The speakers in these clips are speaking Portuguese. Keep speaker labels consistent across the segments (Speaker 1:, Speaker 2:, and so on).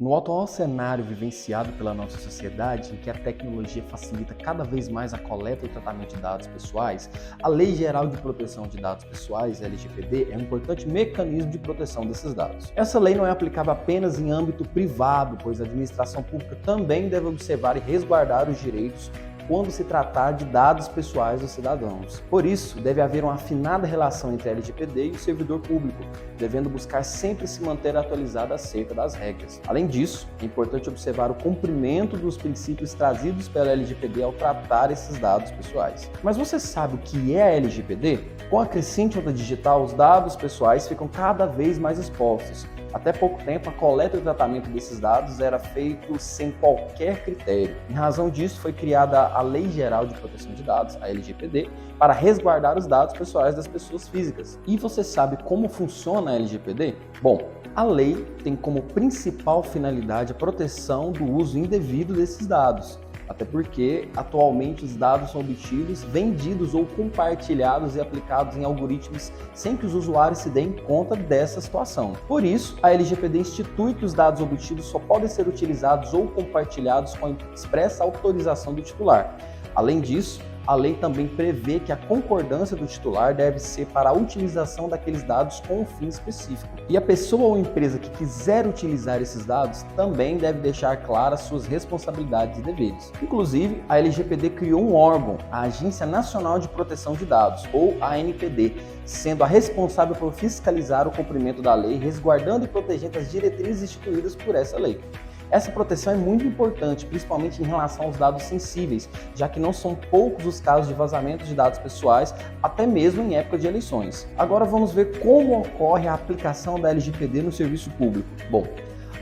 Speaker 1: No atual cenário vivenciado pela nossa sociedade, em que a tecnologia facilita cada vez mais a coleta e o tratamento de dados pessoais, a Lei Geral de Proteção de Dados Pessoais, LGPD, é um importante mecanismo de proteção desses dados. Essa lei não é aplicável apenas em âmbito privado, pois a administração pública também deve observar e resguardar os direitos quando se tratar de dados pessoais dos cidadãos. Por isso, deve haver uma afinada relação entre a LGPD e o servidor público, devendo buscar sempre se manter atualizado acerca das regras. Além disso, é importante observar o cumprimento dos princípios trazidos pela LGPD ao tratar esses dados pessoais. Mas você sabe o que é a LGPD? Com a crescente onda digital, os dados pessoais ficam cada vez mais expostos. Até pouco tempo, a coleta e o tratamento desses dados era feito sem qualquer critério. Em razão disso, foi criada a Lei Geral de Proteção de Dados, a LGPD, para resguardar os dados pessoais das pessoas físicas. E você sabe como funciona a LGPD? Bom, a lei tem como principal finalidade a proteção do uso indevido desses dados. Até porque, atualmente, os dados são obtidos, vendidos ou compartilhados e aplicados em algoritmos sem que os usuários se deem conta dessa situação. Por isso, a LGPD institui que os dados obtidos só podem ser utilizados ou compartilhados com a expressa autorização do titular. Além disso, a lei também prevê que a concordância do titular deve ser para a utilização daqueles dados com um fim específico. E a pessoa ou empresa que quiser utilizar esses dados também deve deixar claras suas responsabilidades e deveres. Inclusive, a LGPD criou um órgão, a Agência Nacional de Proteção de Dados, ou ANPD, sendo a responsável por fiscalizar o cumprimento da lei, resguardando e protegendo as diretrizes instituídas por essa lei. Essa proteção é muito importante, principalmente em relação aos dados sensíveis, já que não são poucos os casos de vazamento de dados pessoais, até mesmo em época de eleições. Agora vamos ver como ocorre a aplicação da LGPD no serviço público. Bom,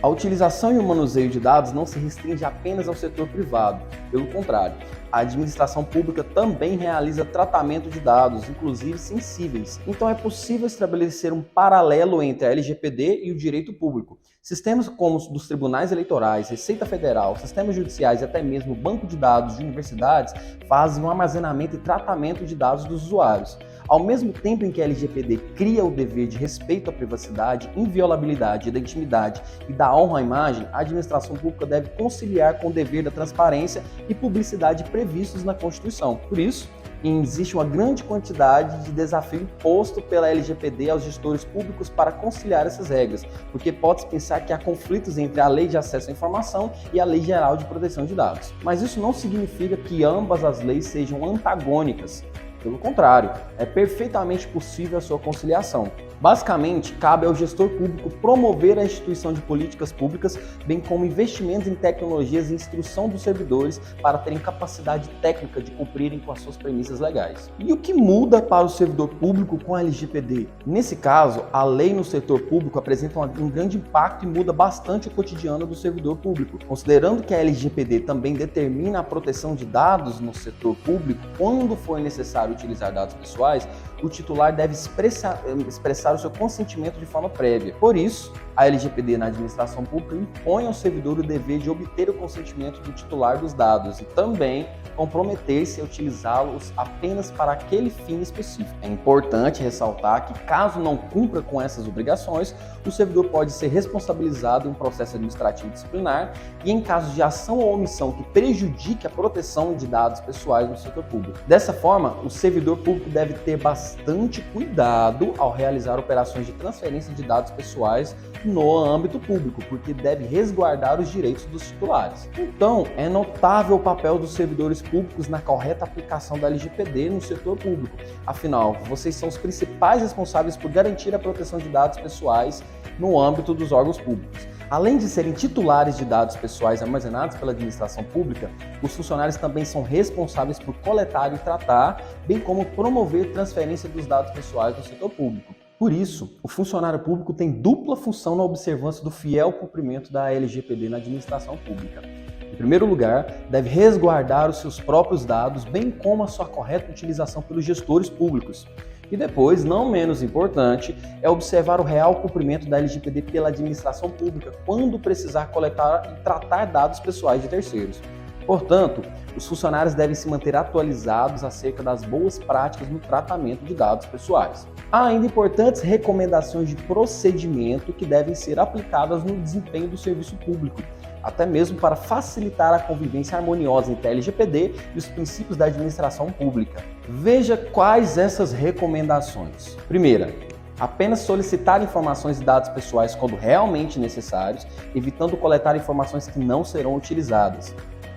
Speaker 1: a utilização e o manuseio de dados não se restringe apenas ao setor privado, pelo contrário, a administração pública também realiza tratamento de dados, inclusive sensíveis. Então é possível estabelecer um paralelo entre a LGPD e o direito público. Sistemas como os dos tribunais eleitorais, Receita Federal, sistemas judiciais e até mesmo banco de dados de universidades fazem um armazenamento e tratamento de dados dos usuários. Ao mesmo tempo em que a LGPD cria o dever de respeito à privacidade, inviolabilidade da intimidade e da honra à imagem, a administração pública deve conciliar com o dever da transparência e publicidade previstos na Constituição. Por isso, existe uma grande quantidade de desafio imposto pela LGPD aos gestores públicos para conciliar essas regras, porque pode-se pensar que há conflitos entre a Lei de Acesso à Informação e a Lei Geral de Proteção de Dados. Mas isso não significa que ambas as leis sejam antagônicas. Pelo contrário, é perfeitamente possível a sua conciliação. Basicamente, cabe ao gestor público promover a instituição de políticas públicas, bem como investimentos em tecnologias e instrução dos servidores para terem capacidade técnica de cumprirem com as suas premissas legais. E o que muda para o servidor público com a LGPD? Nesse caso, a lei no setor público apresenta um grande impacto e muda bastante o cotidiano do servidor público. Considerando que a LGPD também determina a proteção de dados no setor público, quando for necessário utilizar dados pessoais, o titular deve expressar o seu consentimento de forma prévia. Por isso, a LGPD na administração pública impõe ao servidor o dever de obter o consentimento do titular dos dados e também comprometer-se a utilizá-los apenas para aquele fim específico. É importante ressaltar que, caso não cumpra com essas obrigações, o servidor pode ser responsabilizado em um processo administrativo disciplinar e em caso de ação ou omissão que prejudique a proteção de dados pessoais no setor público. Dessa forma, o servidor público deve ter bastante cuidado ao realizar operações de transferência de dados pessoais no âmbito público, porque deve resguardar os direitos dos titulares. Então, é notável o papel dos servidores públicos na correta aplicação da LGPD no setor público. Afinal, vocês são os principais responsáveis por garantir a proteção de dados pessoais no âmbito dos órgãos públicos. Além de serem titulares de dados pessoais armazenados pela administração pública, os funcionários também são responsáveis por coletar e tratar, bem como promover transferência dos dados pessoais do setor público. Por isso, o funcionário público tem dupla função na observância do fiel cumprimento da LGPD na administração pública. Em primeiro lugar, deve resguardar os seus próprios dados, bem como a sua correta utilização pelos gestores públicos. E depois, não menos importante, é observar o real cumprimento da LGPD pela administração pública quando precisar coletar e tratar dados pessoais de terceiros. Portanto, os funcionários devem se manter atualizados acerca das boas práticas no tratamento de dados pessoais. Há ainda importantes recomendações de procedimento que devem ser aplicadas no desempenho do serviço público, até mesmo para facilitar a convivência harmoniosa entre a LGPD e os princípios da administração pública. Veja quais essas recomendações. Primeira, apenas solicitar informações e dados pessoais quando realmente necessários, evitando coletar informações que não serão utilizadas.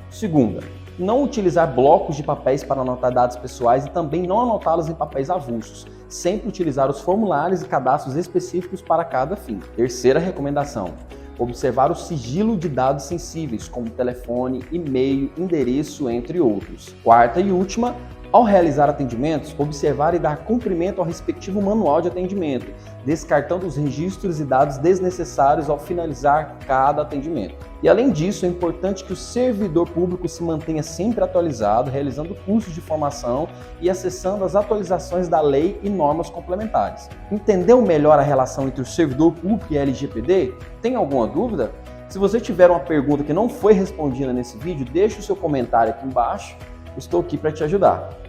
Speaker 1: Segunda, não utilizar blocos de papéis para anotar dados pessoais e também não anotá-los em papéis avulsos, sempre utilizar os formulários e cadastros específicos para cada fim. Terceira recomendação, observar o sigilo de dados sensíveis, como telefone, e-mail, endereço, entre outros. Quarta e última, ao realizar atendimentos, observar e dar cumprimento ao respectivo manual de atendimento, descartando os registros e dados desnecessários ao finalizar cada atendimento. E além disso, é importante que o servidor público se mantenha sempre atualizado, realizando cursos de formação e acessando as atualizações da lei e normas complementares. Entendeu melhor a relação entre o servidor público e a LGPD? Tem alguma dúvida? Se você tiver uma pergunta que não foi respondida nesse vídeo, deixe o seu comentário aqui embaixo. Estou aqui para te ajudar.